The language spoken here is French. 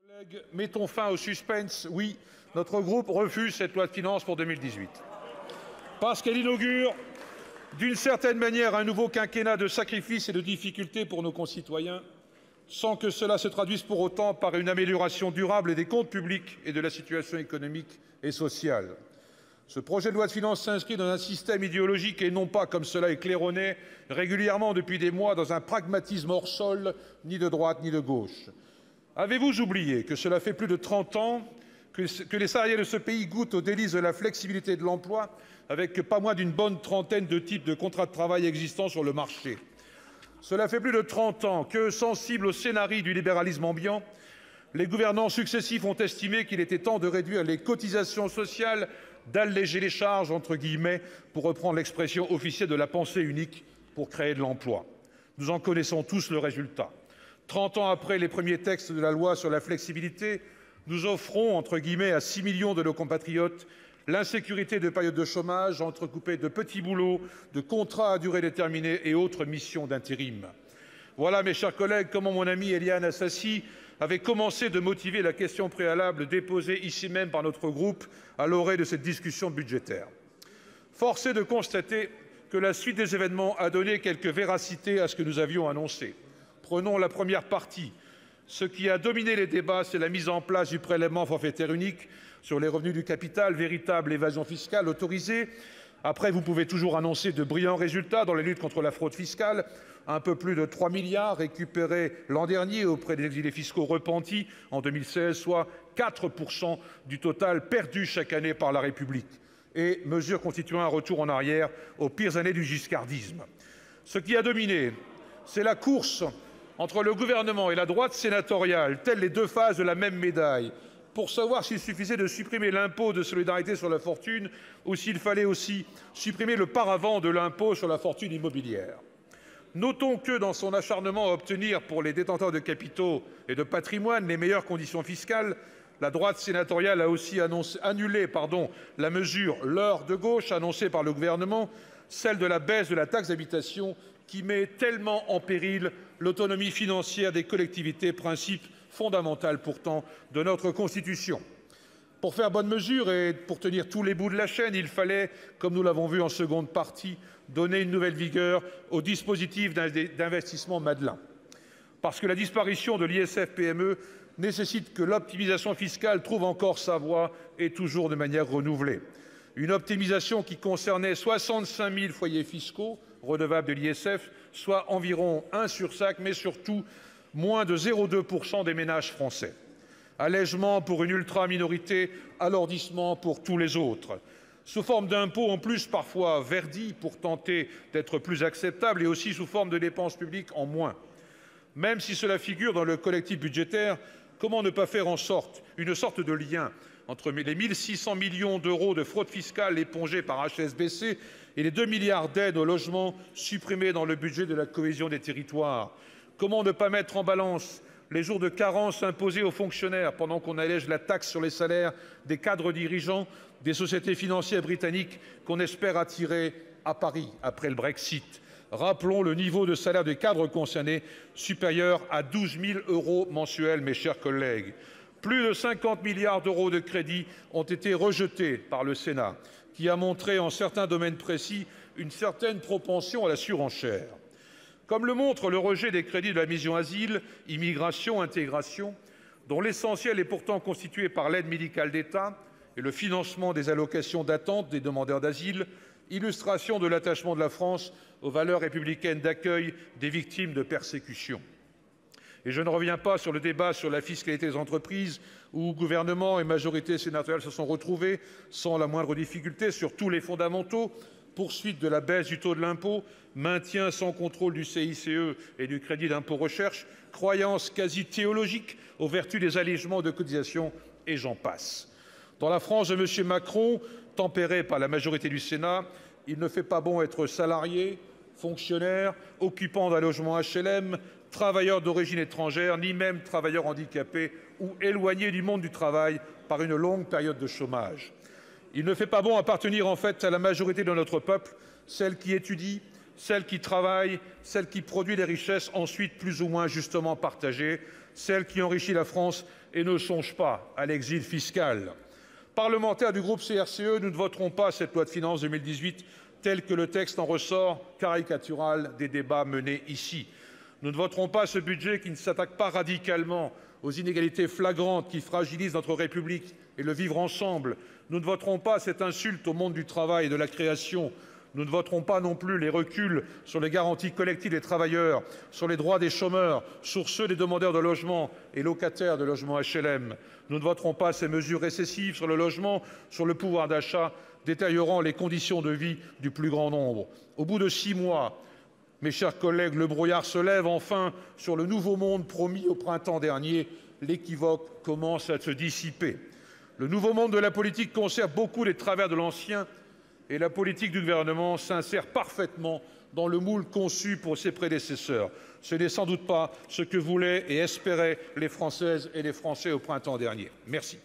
Collègues, mettons fin au suspense. Oui, notre groupe refuse cette loi de finances pour 2018. Parce qu'elle inaugure, d'une certaine manière, un nouveau quinquennat de sacrifices et de difficultés pour nos concitoyens, sans que cela se traduise pour autant par une amélioration durable des comptes publics et de la situation économique et sociale. Ce projet de loi de finances s'inscrit dans un système idéologique et non pas, comme cela est claironné régulièrement depuis des mois, dans un pragmatisme hors sol, ni de droite ni de gauche. Avez-vous oublié que cela fait plus de 30 ans que les salariés de ce pays goûtent aux délices de la flexibilité de l'emploi, avec pas moins d'une bonne trentaine de types de contrats de travail existants sur le marché? Cela fait plus de 30 ans que, sensibles au scénarii du libéralisme ambiant, les gouvernants successifs ont estimé qu'il était temps de réduire les cotisations sociales, d'alléger les charges, entre guillemets, pour reprendre l'expression officielle de la pensée unique, pour créer de l'emploi. Nous en connaissons tous le résultat. 30 ans après les premiers textes de la loi sur la flexibilité, nous offrons, entre guillemets, à 6 millions de nos compatriotes l'insécurité de périodes de chômage entrecoupées de petits boulots, de contrats à durée déterminée et autres missions d'intérim. Voilà, mes chers collègues, comment mon amie Éliane Assassi avait commencé de motiver la question préalable déposée ici même par notre groupe à l'orée de cette discussion budgétaire. Force est de constater que la suite des événements a donné quelque véracité à ce que nous avions annoncé. Prenons la première partie. Ce qui a dominé les débats, c'est la mise en place du prélèvement forfaitaire unique sur les revenus du capital, véritable évasion fiscale autorisée. Après, vous pouvez toujours annoncer de brillants résultats dans la lutte contre la fraude fiscale. Un peu plus de 3 milliards récupérés l'an dernier auprès des exilés fiscaux repentis en 2016, soit 4% du total perdu chaque année par la République. Et mesure constituant un retour en arrière aux pires années du giscardisme. Ce qui a dominé, c'est la course entre le gouvernement et la droite sénatoriale, telles les deux faces de la même médaille, pour savoir s'il suffisait de supprimer l'impôt de solidarité sur la fortune ou s'il fallait aussi supprimer le paravent de l'impôt sur la fortune immobilière. Notons que, dans son acharnement à obtenir pour les détenteurs de capitaux et de patrimoine les meilleures conditions fiscales, la droite sénatoriale a aussi annulé la mesure leurre de gauche annoncée par le gouvernement, celle de la baisse de la taxe d'habitation qui met tellement en péril l'autonomie financière des collectivités, principe fondamental pourtant de notre Constitution. Pour faire bonne mesure et pour tenir tous les bouts de la chaîne, il fallait, comme nous l'avons vu en seconde partie, donner une nouvelle vigueur au dispositif d'investissement Madelin. Parce que la disparition de l'ISF-PME nécessite que l'optimisation fiscale trouve encore sa voie et toujours de manière renouvelée. Une optimisation qui concernait 65 000 foyers fiscaux redevables de l'ISF, soit environ 1 sur 5, mais surtout moins de 0,2% des ménages français. Allègement pour une ultra-minorité, alourdissement pour tous les autres. Sous forme d'impôts en plus parfois verdis pour tenter d'être plus acceptables et aussi sous forme de dépenses publiques en moins. Même si cela figure dans le collectif budgétaire, comment ne pas faire en sorte une sorte de lien entre les 1 600 millions d'euros de fraude fiscale épongés par HSBC et les 2 milliards d'aides au logement supprimés dans le budget de la cohésion des territoires? Comment ne pas mettre en balance les jours de carence imposés aux fonctionnaires pendant qu'on allège la taxe sur les salaires des cadres dirigeants des sociétés financières britanniques qu'on espère attirer à Paris après le Brexit? Rappelons le niveau de salaire des cadres concernés, supérieur à 12 000 € mensuels, mes chers collègues. Plus de 50 milliards d'euros de crédits ont été rejetés par le Sénat, qui a montré en certains domaines précis une certaine propension à la surenchère. Comme le montre le rejet des crédits de la mission Asile, Immigration, Intégration, dont l'essentiel est pourtant constitué par l'aide médicale d'État et le financement des allocations d'attente des demandeurs d'asile, illustration de l'attachement de la France aux valeurs républicaines d'accueil des victimes de persécutions. Et je ne reviens pas sur le débat sur la fiscalité des entreprises, où gouvernement et majorité sénatoriale se sont retrouvés sans la moindre difficulté sur tous les fondamentaux: poursuite de la baisse du taux de l'impôt, maintien sans contrôle du CICE et du crédit d'impôt recherche, croyance quasi théologique aux vertus des allégements de cotisations, et j'en passe. Dans la France de M. Macron, tempérée par la majorité du Sénat, il ne fait pas bon être salarié, fonctionnaire, occupant d'un logement HLM, travailleur d'origine étrangère, ni même travailleur handicapé ou éloigné du monde du travail par une longue période de chômage. Il ne fait pas bon appartenir en fait à la majorité de notre peuple, celle qui étudie, celle qui travaille, celle qui produit des richesses ensuite plus ou moins justement partagées, celle qui enrichit la France et ne songe pas à l'exil fiscal. Parlementaires du groupe CRCE, nous ne voterons pas cette loi de finances 2018 tel que le texte en ressort caricatural des débats menés ici. Nous ne voterons pas ce budget qui ne s'attaque pas radicalement aux inégalités flagrantes qui fragilisent notre République et le vivre ensemble. Nous ne voterons pas cette insulte au monde du travail et de la création. Nous ne voterons pas non plus les reculs sur les garanties collectives des travailleurs, sur les droits des chômeurs, sur ceux des demandeurs de logement et locataires de logements HLM. Nous ne voterons pas ces mesures récessives sur le logement, sur le pouvoir d'achat, détériorant les conditions de vie du plus grand nombre. Au bout de 6 mois, mes chers collègues, le brouillard se lève enfin sur le nouveau monde promis au printemps dernier. L'équivoque commence à se dissiper. Le nouveau monde de la politique conserve beaucoup des travers de l'ancien et la politique du gouvernement s'insère parfaitement dans le moule conçu pour ses prédécesseurs. Ce n'est sans doute pas ce que voulaient et espéraient les Françaises et les Français au printemps dernier. Merci.